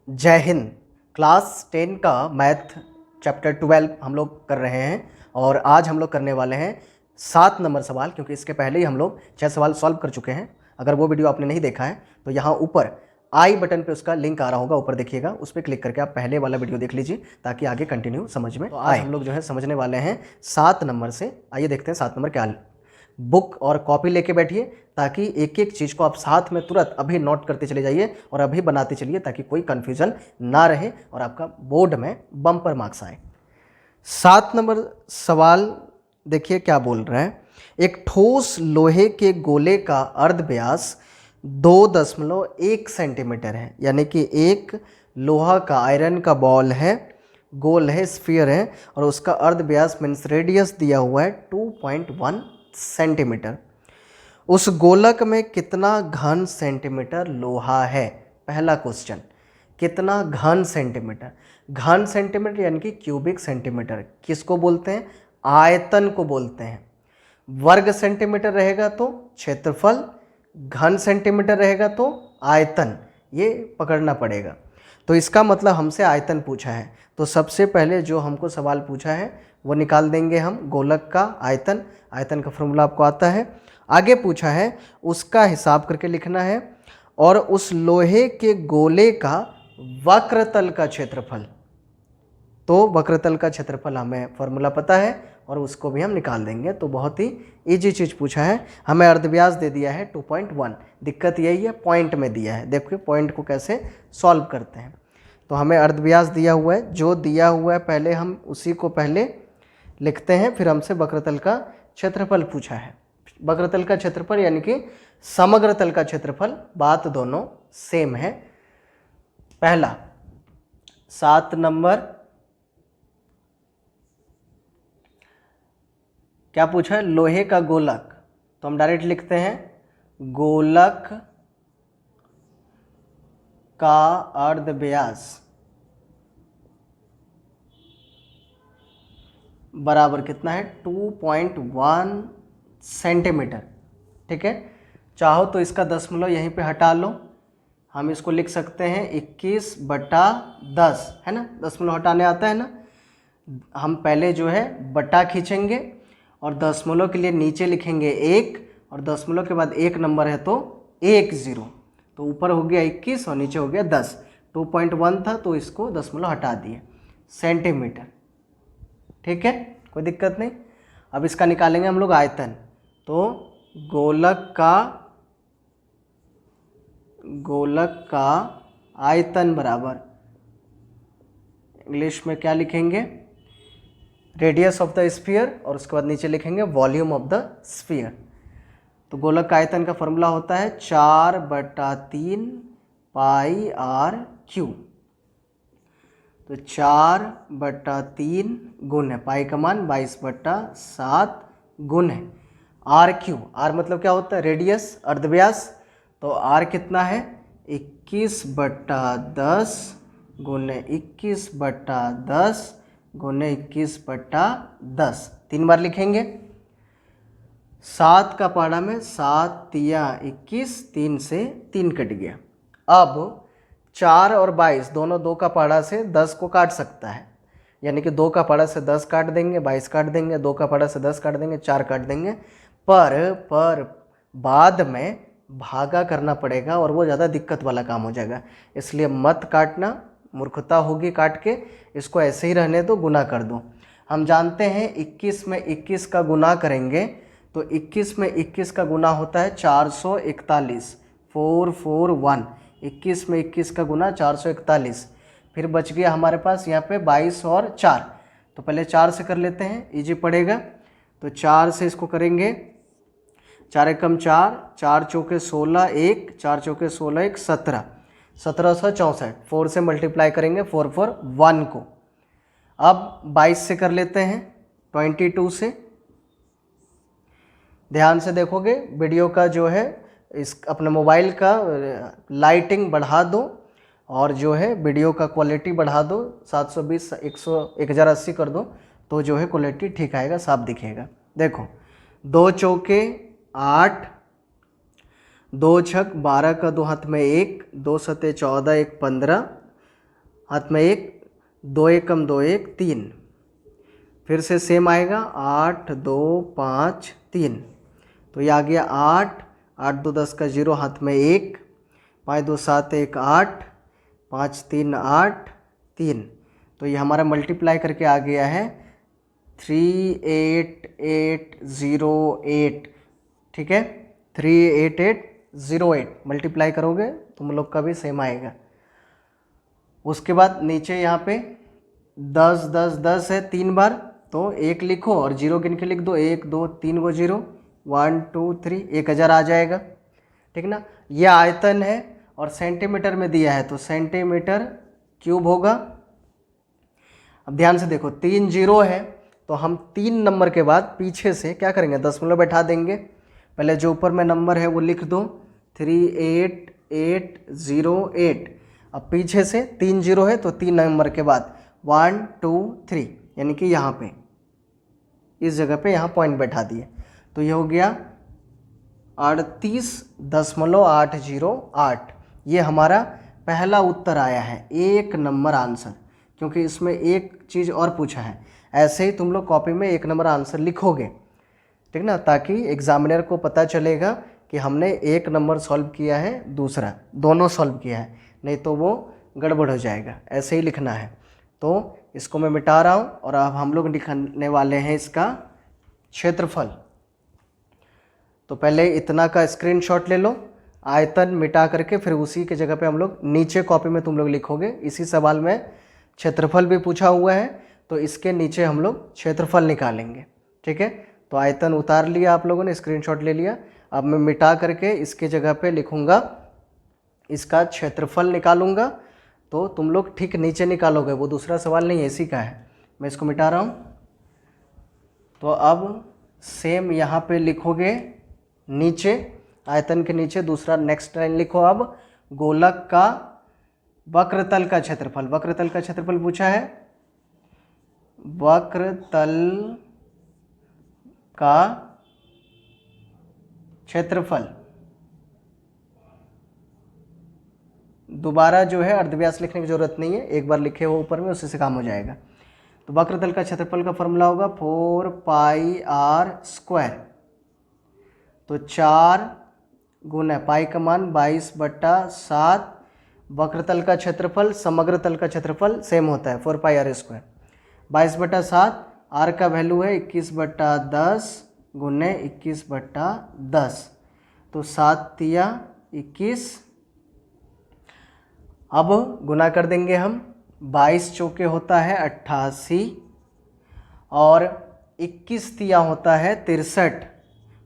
जय हिंद। क्लास 10 का math chapter 12 हम लोग कर रहे हैं और आज हम लोग करने वाले हैं 7 नंबर सवाल, क्योंकि इसके पहले ही हम लोग 6 सवाल सॉल्व कर चुके हैं। अगर वो वीडियो आपने नहीं देखा है तो यहाँ ऊपर आई बटन पे उसका लिंक आ रहा होगा, ऊपर देखिएगा, उस पर क्लिक करके आप पहले वाला वीडियो देख लीजिए ताकि आगे कंटिन्यू समझ में। तो आज हम लोग जो है समझने वाले हैं 7 नंबर से। आइए देखते हैं 7 नंबर क्या। बुक और कॉपी लेके बैठिए ताकि एक एक चीज़ को आप साथ में तुरंत अभी नोट करते चले जाइए और अभी बनाते चलिए ताकि कोई कन्फ्यूजन ना रहे और आपका बोर्ड में बम्पर मार्क्स आए। 7 नंबर सवाल देखिए क्या बोल रहा है। एक ठोस लोहे के गोले का अर्ध व्यास 2.1 सेंटीमीटर है, यानी कि एक लोहा का आयरन का बॉल है, गोल है, स्फीयर है, और उसका अर्ध व्यास मीन्स रेडियस दिया हुआ है 2.1 सेंटीमीटर। उस गोलक में कितना घन सेंटीमीटर लोहा है? पहला क्वेश्चन, कितना घन सेंटीमीटर? घन सेंटीमीटर यानी कि क्यूबिक सेंटीमीटर किसको बोलते हैं? आयतन को बोलते हैं। वर्ग सेंटीमीटर रहेगा तो क्षेत्रफल, घन सेंटीमीटर रहेगा तो आयतन, ये पकड़ना पड़ेगा। तो इसका मतलब हमसे आयतन पूछा है, तो सबसे पहले जो हमको सवाल पूछा है वो निकाल देंगे हम, गोलक का आयतन। आयतन का फॉर्मूला आपको आता है। आगे पूछा है उसका हिसाब करके लिखना है, और उस लोहे के गोले का वक्रतल का क्षेत्रफल। तो वक्रतल का क्षेत्रफल हमें फॉर्मूला पता है और उसको भी हम निकाल देंगे। तो बहुत ही इजी चीज़ पूछा है। हमें अर्धव्यास दे दिया है 2.1। दिक्कत यही है, पॉइंट में दिया है। देखिए पॉइंट को कैसे सॉल्व करते हैं। तो हमें अर्धव्यास दिया हुआ है, जो दिया हुआ है पहले हम उसी को पहले लिखते हैं, फिर हमसे वक्रतल का क्षेत्रफल पूछा है। वक्रतल का क्षेत्रफल यानी कि समग्र तल का क्षेत्रफल, बात दोनों सेम है। पहला 7 नंबर क्या पूछा है? लोहे का गोलक। तो हम डायरेक्ट लिखते हैं गोलक का अर्धव्यास बराबर कितना है? 2.1 सेंटीमीटर। ठीक है, चाहो तो इसका दशमलव यहीं पे हटा लो, हम इसको लिख सकते हैं 21/10, है ना। दशमलव हटाने आता है ना। हम पहले जो है बटा खींचेंगे और दशमलव के लिए नीचे लिखेंगे 1, और दशमलव के बाद 1 नंबर है तो 10। तो ऊपर हो गया 21 और नीचे हो गया 10। 2.1 था तो इसको दशमलव हटा दिए, सेंटीमीटर। ठीक है, कोई दिक्कत नहीं। अब इसका निकालेंगे हम लोग आयतन। तो गोलक का आयतन बराबर, इंग्लिश में क्या लिखेंगे? रेडियस ऑफ द स्फीयर, और उसके बाद नीचे लिखेंगे वॉल्यूम ऑफ द स्फीयर। तो गोलक का आयतन का फॉर्मूला होता है 4/3 पाई आर क्यू। तो 4/3 गुण है पाई का मान 22/7 गुण है आर क्यू। आर मतलब क्या होता है? रेडियस, अर्धव्यास। तो आर कितना है? 21/10 गुने 21/10 गुने 21/10। 3 बार लिखेंगे। 7 का पहाड़ा में 7 तिया 21, 3 से 3 कट गया। अब 4 और 22 दोनों 2 का पहाड़ा से 10 को काट सकता है, यानी कि 2 का पहाड़ा से 10 काट देंगे, 22 काट देंगे, 2 का पहाड़ा से 10 काट देंगे, 4 काट देंगे। पर बाद में भागा करना पड़ेगा और वो ज़्यादा दिक्कत वाला काम हो जाएगा, इसलिए मत काटना, मूर्खता होगी काट के। इसको ऐसे ही रहने दो, गुना कर दो। हम जानते हैं 21 में 21 का गुना करेंगे तो 21 में 21 का गुना होता है 441, 441। 21 में 21 का गुना 441। फिर बच गया हमारे पास यहाँ पे 22 और 4। तो पहले 4 से कर लेते हैं, इजी पड़ेगा। तो 4 से इसको करेंगे, 4 एकम 4, 4 चौके 16, 1, 4 चौके 16, 1, 17, 1764। 4 से मल्टीप्लाई करेंगे 441 को। अब 22 से कर लेते हैं, 22 से। ध्यान से देखोगे वीडियो का जो है, इस अपने मोबाइल का लाइटिंग बढ़ा दो और जो है वीडियो का क्वालिटी बढ़ा दो, 720 1080 कर दो, तो जो है क्वालिटी ठीक आएगा, साफ दिखेगा। देखो 2 चौके 8, 2 छक 12 का 2 हाथ में 1, 2 सते 14, 1 15, हाथ में 1, 2 एकम 2 1 3, फिर से सेम आएगा 8 2 5 3, तो ये आ गया 8, 8 2 10 का 0, हाथ में 1, 5 2 7 1 8, 5 3 8 3, तो ये हमारा मल्टीप्लाई करके आ गया है 38808, ठीक है, 38808 मल्टीप्लाई करोगे तुम लोग का भी सेम आएगा। उसके बाद नीचे यहाँ पे 10 10 10 है 3 बार, तो 1 लिखो और 0 गिन के लिख दो, 1 2 3 गो 0, 1 2 3, 1000 आ जाएगा, ठीक ना। ये आयतन है और सेंटीमीटर में दिया है तो सेंटीमीटर क्यूब होगा। अब ध्यान से देखो 3 0 है तो हम 3 नंबर के बाद पीछे से क्या करेंगे, दशमलव बैठा देंगे। पहले जो ऊपर में नंबर है वो लिख दो 38808, अब पीछे से 3 0 है तो 3 नंबर के बाद 1 2 3, यानी कि यहाँ पे इस जगह पे यहाँ पॉइंट बैठा दिए, तो ये हो गया 38.808। ये हमारा पहला उत्तर आया है, 1 नंबर आंसर, क्योंकि इसमें एक चीज़ और पूछा है। ऐसे ही तुम लोग कॉपी में 1 नंबर आंसर लिखोगे, ठीक ना, ताकि एग्जामिनर को पता चलेगा कि हमने 1 नंबर सॉल्व किया है, दूसरा दोनों सॉल्व किया है, नहीं तो वो गड़बड़ हो जाएगा। ऐसे ही लिखना है। तो इसको मैं मिटा रहा हूँ और अब हम लोग लिखने वाले हैं इसका क्षेत्रफल। तो पहले इतना का स्क्रीनशॉट ले लो, आयतन मिटा करके फिर उसी के जगह पे हम लोग नीचे कॉपी में तुम लोग लिखोगे। इसी सवाल में क्षेत्रफल भी पूछा हुआ है, तो इसके नीचे हम लोग क्षेत्रफल निकालेंगे, ठीक है। तो आयतन उतार लिया आप लोगों ने, स्क्रीनशॉट ले लिया। अब मैं मिटा करके इसके जगह पे लिखूँगा, इसका क्षेत्रफल निकालूंगा, तो तुम लोग ठीक नीचे निकालोगे, वो दूसरा सवाल नहीं है, इसी का है। मैं इसको मिटा रहा हूँ। तो अब सेम यहाँ पे लिखोगे नीचे, आयतन के नीचे दूसरा नेक्स्ट लाइन लिखो। अब गोलक का वक्रतल का क्षेत्रफल, वक्रतल का क्षेत्रफल पूछा है, वक्रतल का क्षेत्रफल। दोबारा जो है अर्धव्यास लिखने की जरूरत नहीं है, एक बार लिखे हो ऊपर में, उसी से काम हो जाएगा। तो वक्रतल का क्षेत्रफल का फॉर्मूला होगा 4πr²। तो 4 गुना पाई का मान 22/7, वक्रतल का क्षेत्रफल समग्र तल का क्षेत्रफल सेम होता है 4πr²। 22/7, आर का वैल्यू है 21/10 गुने 21/10, तो 7 तिया 21। अब गुना कर देंगे हम, 22 चौके होता है 88 और 21 तिया होता है 63।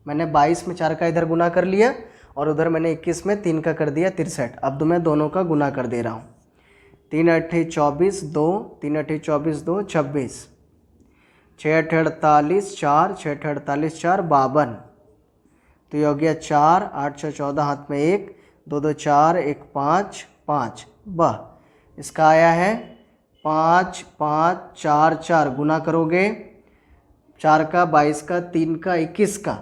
मैंने 22 में 4 का इधर गुना कर लिया और उधर मैंने 21 में 3 का कर दिया 63। अब तो मैं दोनों का गुना कर दे रहा हूँ। 3 8 24 2, 3 8 24 2 26, 6 8 48 4, 6 8 48 4 52, तो ये हो गया 4 8 6 14, हाथ में 1 2 2 4 1 5 5 वाह। इसका आया है 5 5 4 4, गुना करोगे 4 का 22 का 3 का 21 का,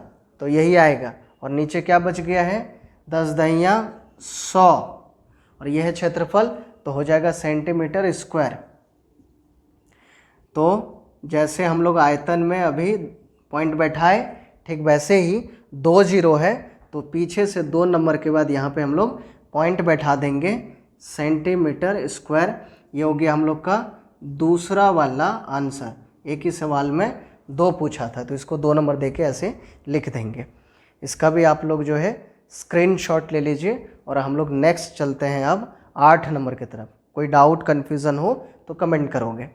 तो यही आएगा। और नीचे क्या बच गया है, 10 दहिया 100, और यह है क्षेत्रफल, तो हो जाएगा सेंटीमीटर स्क्वायर। तो जैसे हम लोग आयतन में अभी पॉइंट बैठाए, ठीक वैसे ही 2 0 है तो पीछे से 2 नंबर के बाद यहाँ पे हम लोग पॉइंट बैठा देंगे सेंटीमीटर स्क्वायर। ये हो गया हम लोग का दूसरा वाला आंसर। एक ही सवाल में 2 पूछा था, तो इसको 2 नंबर देके ऐसे लिख देंगे। इसका भी आप लोग जो है स्क्रीनशॉट ले लीजिए और हम लोग नेक्स्ट चलते हैं अब 8 नंबर की तरफ। कोई डाउट कन्फ्यूज़न हो तो कमेंट करोगे।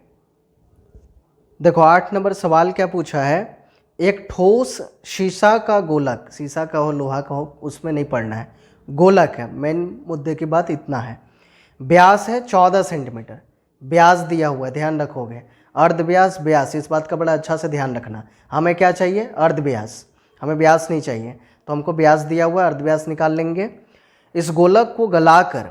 देखो 8 नंबर सवाल क्या पूछा है, एक ठोस शीशा का गोलक, शीशा का हो लोहा का हो उसमें नहीं पढ़ना है, गोलक है, मेन मुद्दे की बात इतना है। व्यास है 14 सेंटीमीटर, व्यास दिया हुआ है, ध्यान रखोगे। अर्धव्यास व्यास, इस बात का बड़ा अच्छा से ध्यान रखना। हमें क्या चाहिए, अर्धव्यास, हमें व्यास नहीं चाहिए, तो हमको व्यास दिया हुआ है, अर्धव्यास निकाल लेंगे। इस गोलक को गलाकर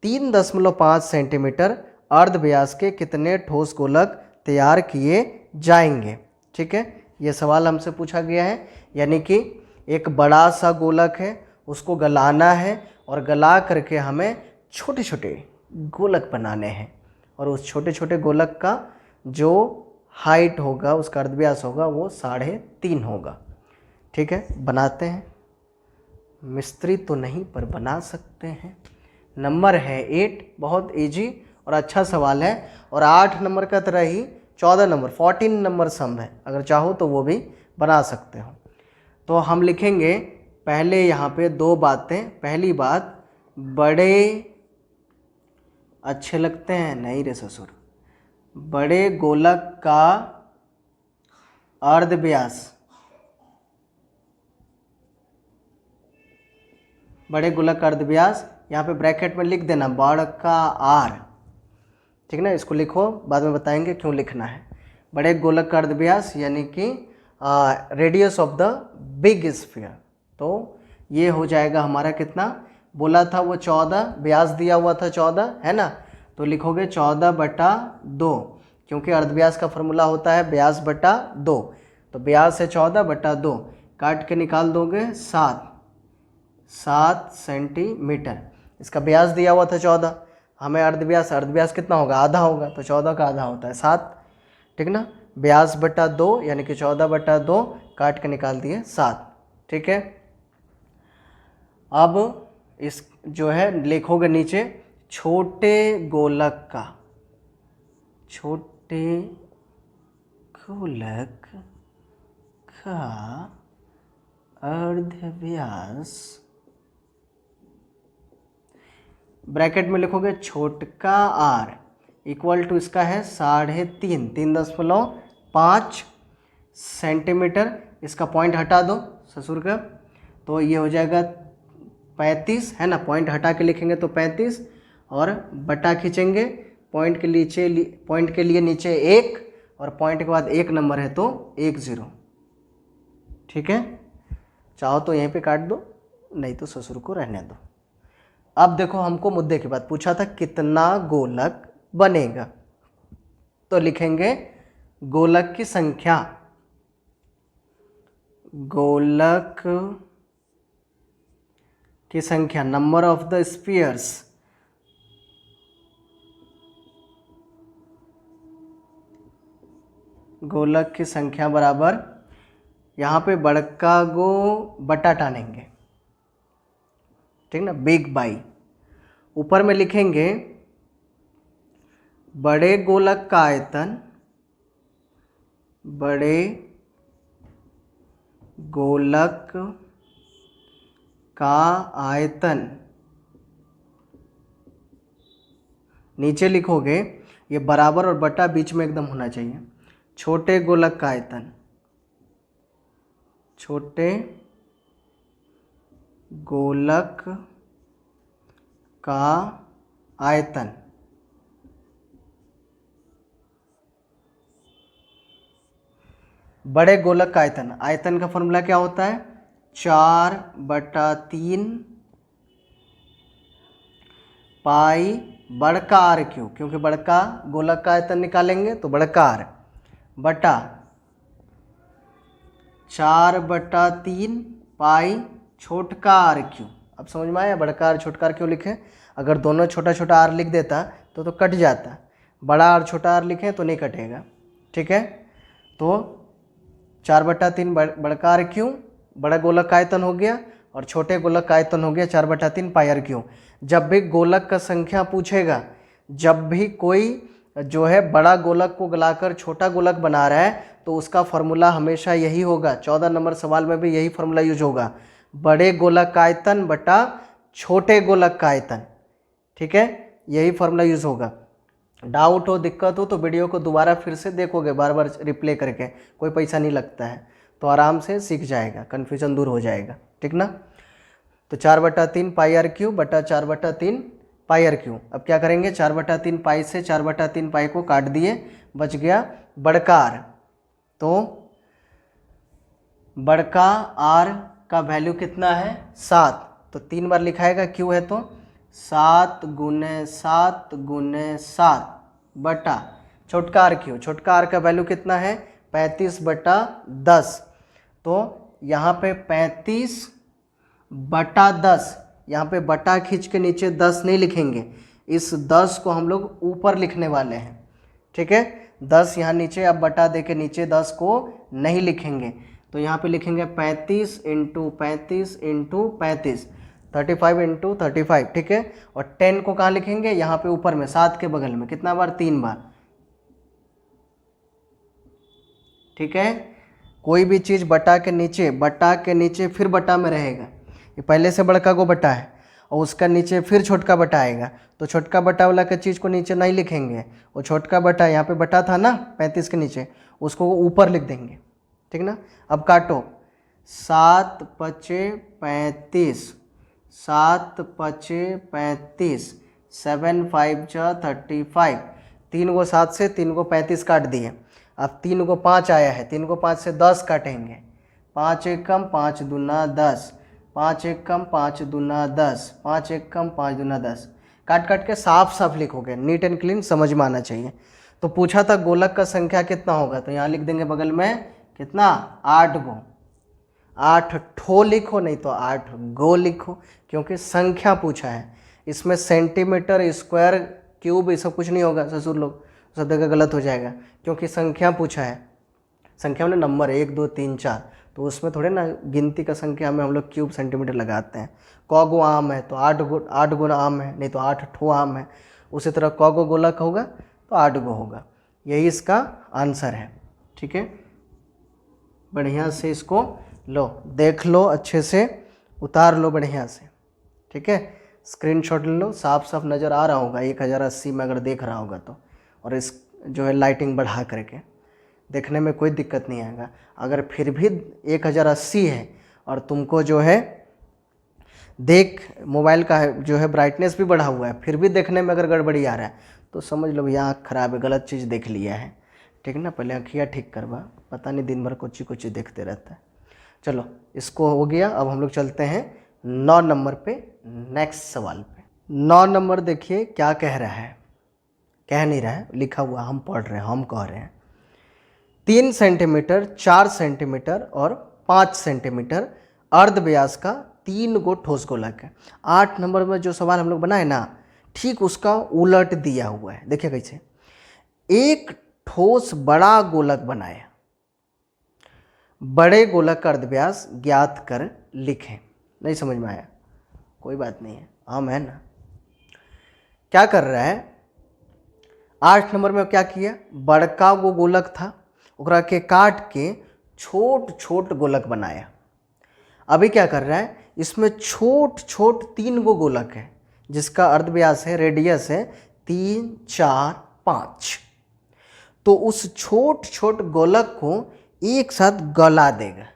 3.5 सेंटीमीटर अर्धव्यास के कितने ठोस गोलक तैयार किए जाएंगे। ठीक है, ये सवाल हमसे पूछा गया है, यानी कि एक बड़ा सा गोलक है, उसको गलाना है और गला करके हमें छोटे छोटे गोलक बनाने हैं। और उस छोटे छोटे गोलक का जो हाइट होगा, उसका अर्धव्यास होगा, वो 3.5 होगा। ठीक है, बनाते हैं। मिस्त्री तो नहीं पर बना सकते हैं। नंबर है 8, बहुत इजी और अच्छा सवाल है। और 8 नंबर का तरह ही 14 नंबर 14 नंबर सम है, अगर चाहो तो वो भी बना सकते हो। तो हम लिखेंगे पहले यहाँ पे 2 बातें। पहली बात, बड़े अच्छे लगते हैं, नहीं रे ससुर, बड़े गोलक का अर्धव्यास, बड़े गोलक का अर्धव्यास, यहाँ पे ब्रैकेट में लिख देना बड़ का आर। ठीक है ना, इसको लिखो, बाद में बताएंगे क्यों लिखना है। बड़े गोलक का अर्धव्यास यानी कि radius of the big sphere. तो ये हो जाएगा हमारा कितना, बोला था वो 14, व्यास दिया हुआ था 14, है ना। तो लिखोगे 14/2, क्योंकि अर्धव्यास का फॉर्मूला होता है व्यास बटा 2। तो व्यास है 14/2, काट के निकाल दोगे 7 सेंटीमीटर। इसका व्यास दिया हुआ था 14, हमें अर्धव्यास कितना होगा, आधा होगा, तो 14 का आधा होता है 7। ठीक ना, व्यास बटा 2 यानी कि 14/2, काट के निकाल दिए 7। ठीक है, अब इस जो है लिखोगे नीचे छोटे गोलक का, छोटे गोलक का अर्धव्यास, ब्रैकेट में लिखोगे छोटका आर इक्वल टू इसका है 3.5 सेंटीमीटर। इसका पॉइंट हटा दो ससुर का, तो ये हो जाएगा 35, है ना। पॉइंट हटा के लिखेंगे तो 35, और बटा खींचेंगे, पॉइंट के लिए नीचे 1, और पॉइंट के बाद 1 नंबर है तो 10। ठीक है, चाहो तो यहीं पे काट दो, नहीं तो ससुर को रहने दो। अब देखो, हमको मुद्दे की बात पूछा था कितना गोलक बनेगा, तो लिखेंगे गोलक की संख्या, गोलक की संख्या, नंबर ऑफ द स्फीयर्स, गोलक की संख्या बराबर, यहाँ पे बड़का गो बटा टानेंगे, ठीक ना, बिग बाई। ऊपर में लिखेंगे बड़े गोलक का आयतन, बड़े गोलक का आयतन, नीचे लिखोगे ये बराबर और बटा बीच में एकदम होना चाहिए, छोटे गोलक का आयतन, छोटे गोलक का आयतन, बड़े गोलक का आयतन, आयतन का फॉर्मूला क्या होता है, 4/3 पाई बड़का आर क्यू, क्योंकि बड़का गोलक का आयतन निकालेंगे तो बड़का आर, बटा 4/3 पाई छोटका आर क्यू। अब समझ में आया बड़का आर छोटका आर क्यों लिखे। अगर दोनों छोटा छोटा आर लिख देता तो कट जाता, बड़ा आर छोटा आर लिखें तो नहीं कटेगा। ठीक है, तो 4/3 बड़का आर क्यू, बड़ा गोलक का आयतन हो गया, और छोटे गोलक का आयतन हो गया 4/3 पाई आर क्यू। जब भी गोलक का संख्या पूछेगा, जब भी कोई जो है बड़ा गोलक को गलाकर छोटा गोलक बना रहा है, तो उसका फॉर्मूला हमेशा यही होगा। 14 नंबर सवाल में भी यही फॉर्मूला यूज होगा, बड़े गोलक का आयतन बटा छोटे गोलक का आयतन। ठीक है, यही फॉर्मूला यूज होगा। डाउट हो, दिक्कत हो तो वीडियो को दोबारा फिर से देखोगे, बार बार रिप्ले करके, कोई पैसा नहीं लगता है, तो आराम से सीख जाएगा, कन्फ्यूजन दूर हो जाएगा। ठीक ना, तो 4/3 पाई आर क्यू बटा 4/3 पाई आर क्यू। अब क्या करेंगे, 4/3 पाई से 4/3 पाई को काट दिए, बच गया बड़का आर। तो बड़का आर का वैल्यू कितना है, 7, तो 3 बार लिखाएगा, क्यू है तो 7 × 7 × 7 बटा छोटका आर क्यू, छोटका आर का वैल्यू कितना है, 35/10। तो यहाँ पे 35/10, यहाँ पे बटा खींच के नीचे 10 नहीं लिखेंगे, इस 10 को हम लोग ऊपर लिखने वाले हैं, ठीक है। 10 यहाँ नीचे, अब बटा दे के नीचे 10 को नहीं लिखेंगे, तो यहाँ पे लिखेंगे 35 इंटू 35 इंटू 35, 35 इंटू 35, ठीक है। और 10 को कहाँ लिखेंगे, यहाँ पे ऊपर में 7 के बगल में, कितना बार, 3 बार, ठीक है। कोई भी चीज़ बटा के नीचे फिर बटा में रहेगा, ये पहले से बड़का को बटा है और उसका नीचे फिर छोटका बटा आएगा, तो छोटका बटा वाला के चीज़ को नीचे नहीं लिखेंगे, वो छोटका बटा यहाँ पे बटा था ना 35 के नीचे, उसको ऊपर लिख देंगे, ठीक ना। अब काटो, 7 पचे 35, 7 पचे 35, 7 5 जा 35, 3 को 7 से 3 को 35 काट दिए। अब 3 को 5 आया है, 3 को 5 से 10 काटेंगे, 5 एक कम 5 दूना 10, 5 एक कम 5 दूना 10, 5 एक कम 5 दूना 10, काट काट के साफ साफ लिखोगे, नीट एंड क्लीन, समझ में आना चाहिए। तो पूछा था गोलक का संख्या कितना होगा, तो यहाँ लिख देंगे बगल में कितना, 8 गो, 8 ठो लिखो, नहीं तो 8 गो लिखो, क्योंकि संख्या पूछा है। इसमें सेंटीमीटर, स्क्वायर, क्यूब, ये सब कुछ नहीं होगा ससुर लोग, सब जगह गलत हो जाएगा, क्योंकि संख्या पूछा है। संख्या में नंबर 1 2 3 4, तो उसमें थोड़े ना गिनती का संख्या में हम लोग क्यूब सेंटीमीटर लगाते हैं। कौ गो आम है तो 8 गो आम है, नहीं तो 8 ठो आम है। उसी तरह कौ गो गोलक होगा तो 8 गो होगा। यही इसका आंसर है, ठीक है। बढ़िया से इसको लो, देख लो, अच्छे से उतार लो बढ़िया से, ठीक है। स्क्रीनशॉट ले लो, साफ साफ नज़र आ रहा होगा 1080 में अगर देख रहा होगा तो, और इस जो है लाइटिंग बढ़ा करके देखने में कोई दिक्कत नहीं आएगा। अगर फिर भी 1080 है और तुमको जो है देख मोबाइल का जो है ब्राइटनेस भी बढ़ा हुआ है, फिर भी देखने में अगर गड़बड़ी आ रहा है तो समझ लो भैया आँख खराब है, गलत चीज़ देख लिया है, ठीक ना। पहले आँखियाँ ठीक करवा, पता नहीं दिन भर कुछ कुछ देखते रहता है। चलो इसको हो गया, अब हम लोग चलते हैं 9 नंबर पे, नेक्स्ट सवाल पे। 9 नंबर देखिए क्या कह रहा है, कह नहीं रहा है, लिखा हुआ, हम पढ़ रहे हैं, हम कह रहे हैं। 3 सेंटीमीटर, 4 सेंटीमीटर और 5 सेंटीमीटर अर्ध व्यास का 3 गो ठोस गोलक है। 8 नंबर में जो सवाल हम लोग बनाए ना, ठीक उसका उलट दिया हुआ है। देखिए कैसे, एक ठोस बड़ा गोलक बनाया, बड़े गोलक का अर्धव्यास ज्ञात कर लिखें। नहीं समझ में आया, कोई बात नहीं है, हम है ना। क्या कर रहा है, 8 नंबर में क्या किया, बड़का वो गोलक था, ओकरा के काट के छोट छोट गोलक बनाया। अभी क्या कर रहा है, इसमें छोट छोट 3 गो गोलक है, जिसका अर्धव्यास है, रेडियस है 3 4 5। तो उस छोट छोट गोलक को एक साथ गला देगा,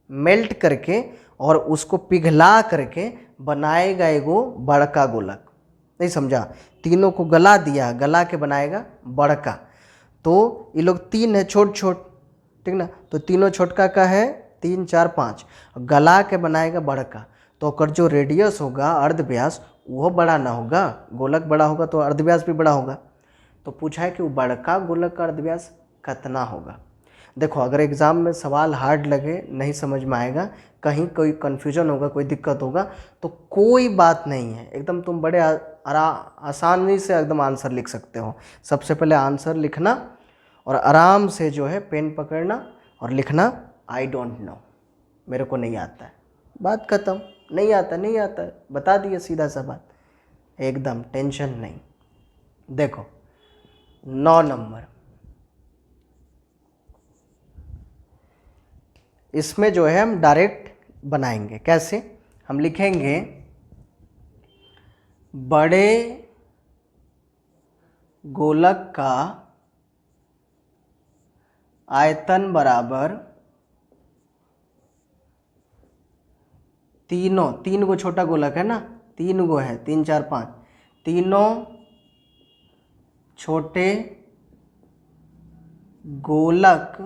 मेल्ट करके, और उसको पिघला करके बनाएगा एगो बड़का गोलक। नहीं समझा, तीनों को गला दिया, गला के बनाएगा बड़का। तो ये लोग 3 है छोट छोट, ठीक ना, तो तीनों छोटका का है 3 4 5, गला के बनाएगा बड़का। तो अगर जो रेडियस होगा, अर्धव्यास, वो बड़ा ना होगा, गोलक बड़ा होगा तो अर्धव्यास भी बड़ा होगा। तो पूछा है कि वो बड़का गोलक का अर्धव्यास कितना होगा। देखो अगर एग्ज़ाम में सवाल हार्ड लगे, नहीं समझ में आएगा, कहीं कोई कन्फ्यूजन होगा, कोई दिक्कत होगा, तो कोई बात नहीं है, एकदम तुम बड़े आसानी से एकदम आंसर लिख सकते हो। सबसे पहले आंसर लिखना और आराम से जो है पेन पकड़ना और लिखना, आई डोंट नो, मेरे को नहीं आता है, बात खत्म। नहीं आता, बता दिए, सीधा सा बात, एकदम टेंशन नहीं। देखो 9 नंबर, इसमें जो है हम डायरेक्ट बनाएंगे। कैसे, हम लिखेंगे बड़े गोलक का आयतन बराबर तीन गो छोटा गोलक है ना, 3 गो है, 3 4 5, तीनों छोटे गोलक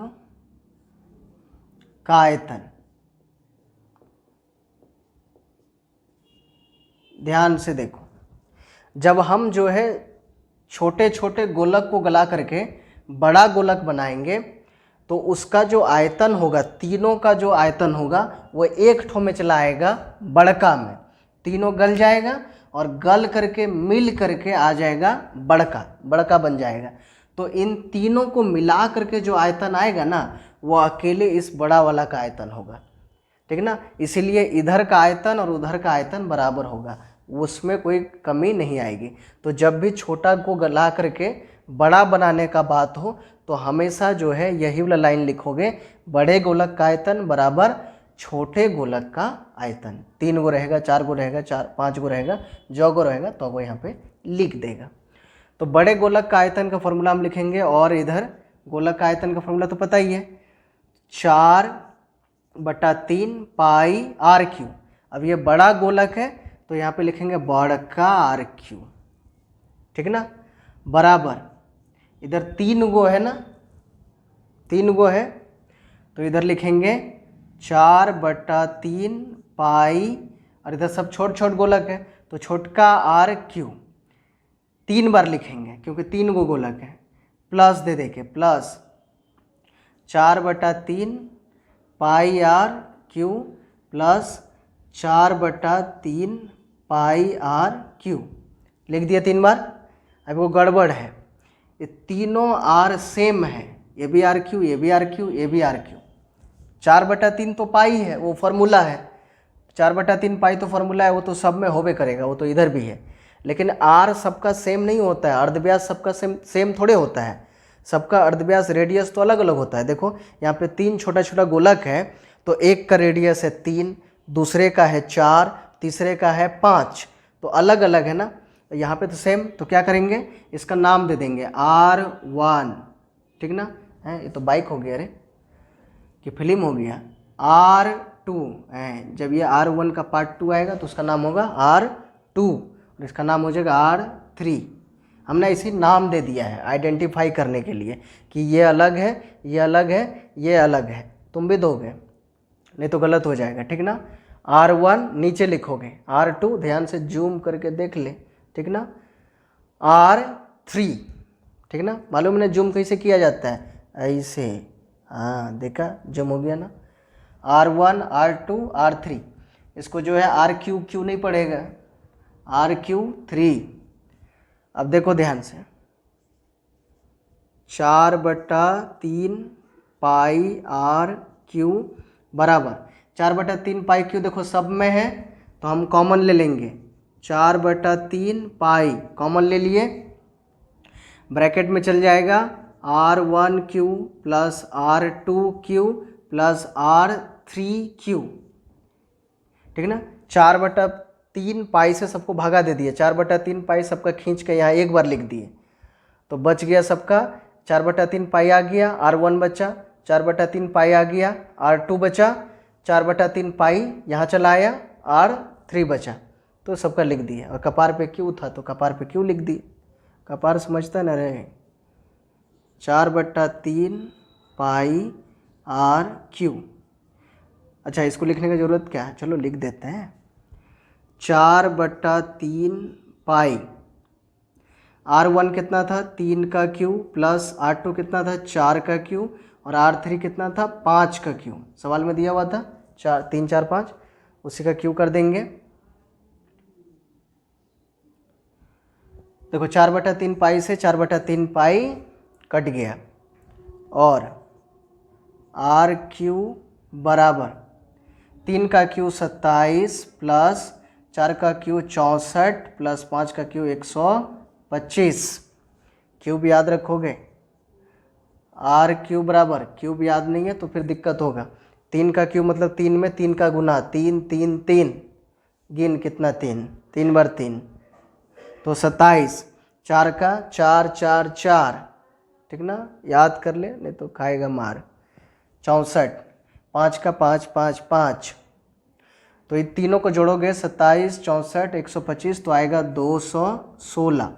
का आयतन। ध्यान से देखो, जब हम जो है छोटे छोटे गोलक को गला करके बड़ा गोलक बनाएंगे, तो उसका जो आयतन होगा, तीनों का जो आयतन होगा, वो एक ठो में चला आएगा बड़का में, तीनों गल जाएगा और गल करके मिल करके आ जाएगा बड़का, बड़का बन जाएगा। तो इन तीनों को मिला करके जो आयतन आएगा ना वो अकेले इस बड़ा वाला का आयतन होगा, ठीक ना। इसीलिए इधर का आयतन और उधर का आयतन बराबर होगा, उसमें कोई कमी नहीं आएगी। तो जब भी छोटा को गला करके बड़ा बनाने का बात हो तो हमेशा जो है यही वाला लाइन लिखोगे, बड़े गोलक का आयतन बराबर छोटे गोलक का आयतन। 3 गो रहेगा, 4 गो रहेगा, 5 गो रहेगा, जो गो रहेगा तो वो यहाँ पे लिख देगा। तो बड़े गोलक का आयतन का फॉर्मूला हम लिखेंगे, और इधर गोलक का आयतन का फॉर्मूला तो पता ही है, 4/3 पाई आर क्यू। अब ये बड़ा गोलक है तो यहाँ पे लिखेंगे बड़का आर क्यू, ठीक ना, बराबर इधर 3 गो है ना, 3 गो है तो इधर लिखेंगे 4/3 पाई, और इधर सब छोट छोट गोलक है तो छोटका आर क्यू 3 बार लिखेंगे क्योंकि 3 गो गोलक है, प्लस दे देके plus 4/3 pi r cube plus 4/3 pi r cube लिख दिया 3 बार। अब वो गड़बड़ है, ये तीनों आर सेम है, ये भी आर क्यू, ये भी आर क्यू, ये भी आर क्यू। 4/3 तो पाई है, वो फार्मूला है, 4/3 पाई तो फार्मूला है, वो तो सब में होबे करेगा, वो तो इधर भी है। लेकिन आर सबका सेम नहीं होता है, अर्धव्यास सबका सेम थोड़े होता है, सबका अर्धव्यास रेडियस तो अलग अलग होता है। देखो यहाँ पे 3 छोटा छोटा गोलक है तो एक का रेडियस है 3, दूसरे का है 4, तीसरे का है 5, तो अलग अलग है ना। यहाँ पे तो सेम, तो क्या करेंगे, इसका नाम दे देंगे R1, ठीक ना। है ये तो बाइक हो गया, अरे कि फिल्म हो गया। R2 है, जब ये R1 का पार्ट 2 आएगा तो उसका नाम होगा R2 और इसका नाम हो जाएगा R3। हमने इसी नाम दे दिया है आइडेंटिफाई करने के लिए कि ये अलग है, ये अलग है, ये अलग है। तुम भी दोगे, नहीं तो गलत हो जाएगा, ठीक ना। R1 नीचे लिखोगे, R2 ध्यान से जूम करके देख ले, ठीक ना, R3, ठीक ना। मालूम है जूम कैसे किया जाता है, ऐसे, हाँ देखा जूम हो गया ना। R1 R2 R3, इसको जो है RQ नहीं पड़ेगा, RQ3। अब देखो ध्यान से, 4/3 पाई आर क्यू बराबर 4/3 पाई क्यू, देखो सब में है तो हम कॉमन ले लेंगे, 4/3 पाई कॉमन ले लिए, ब्रैकेट में चल जाएगा R1Q plus R2Q plus R3Q, ठीक ना। 4/3 पाई से सबको भागा दे दिए, 4/3 पाई सबका खींच के यहाँ एक बार लिख दिए तो बच गया सबका 4/3 पाई आ गया, R1 बचा, 4/3 पाई आ गया, R2 बचा, 4/3 पाई यहाँ चला आया, R3 बचा, तो सबका लिख दिया। और कपार पे क्यू था तो कपार पे क्यू लिख दिए, कपार समझता ना रहे, 4/3 पाई आर क्यू। अच्छा इसको लिखने की ज़रूरत क्या है, चलो लिख देते हैं, 4/3 पाई, R1 कितना था 3 का क्यू प्लस R2 कितना था 4 का क्यू और R3 कितना था 5 का क्यू, सवाल में दिया हुआ था 3 4 5, उसी का क्यू कर देंगे। देखो 4/3 पाई से 4/3 पाई कट गया और RQ बराबर 3 का क्यू 27 प्लस 4 का क्यू 64 प्लस 5 का क्यू 125। क्यूब याद रखोगे, RQ बराबर, क्यूब याद नहीं है तो फिर दिक्कत होगा। 3 का क्यू मतलब 3 में 3 का गुना, 3 3 3, गिन कितना 3, 3 बार 3 तो 27, 4 का 4 4 4, ठीक ना, याद कर ले नहीं तो खाएगा मार, 64, 5 का 5 5 5, तो ये तीनों को जोड़ोगे 27 64 125 तो आएगा 216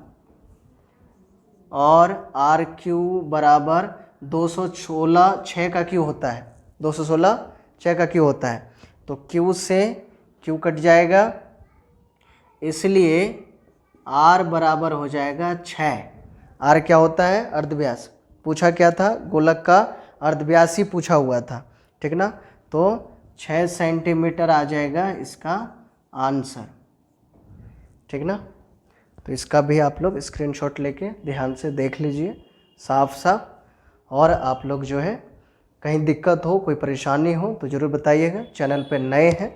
और RQ बराबर 216, 6 का क्यू होता है, 216 6 का क्यू होता है तो क्यू से क्यू कट जाएगा, इसलिए R बराबर हो जाएगा 6। R क्या होता है, अर्धव्यास, पूछा क्या था, गोलक का अर्धव्यास ही पूछा हुआ था, ठीक ना, तो 6 सेंटीमीटर आ जाएगा इसका आंसर। ठीक ना। तो इसका भी आप लोग स्क्रीनशॉट लेके ध्यान से देख लीजिए साफ साफ। और आप लोग जो है कहीं दिक्कत हो, कोई परेशानी हो तो ज़रूर बताइएगा। चैनल पे नए हैं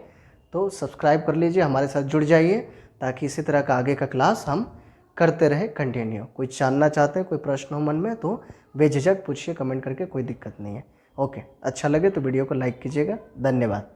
तो सब्सक्राइब कर लीजिए, हमारे साथ जुड़ जाइए, ताकि इसी तरह का आगे का क्लास हम करते रहे कंटिन्यू। कोई जानना चाहते हैं, कोई प्रश्न हो मन में तो बेझिझक पूछिए कमेंट करके, कोई दिक्कत नहीं है। ओके, अच्छा लगे तो वीडियो को लाइक कीजिएगा। धन्यवाद।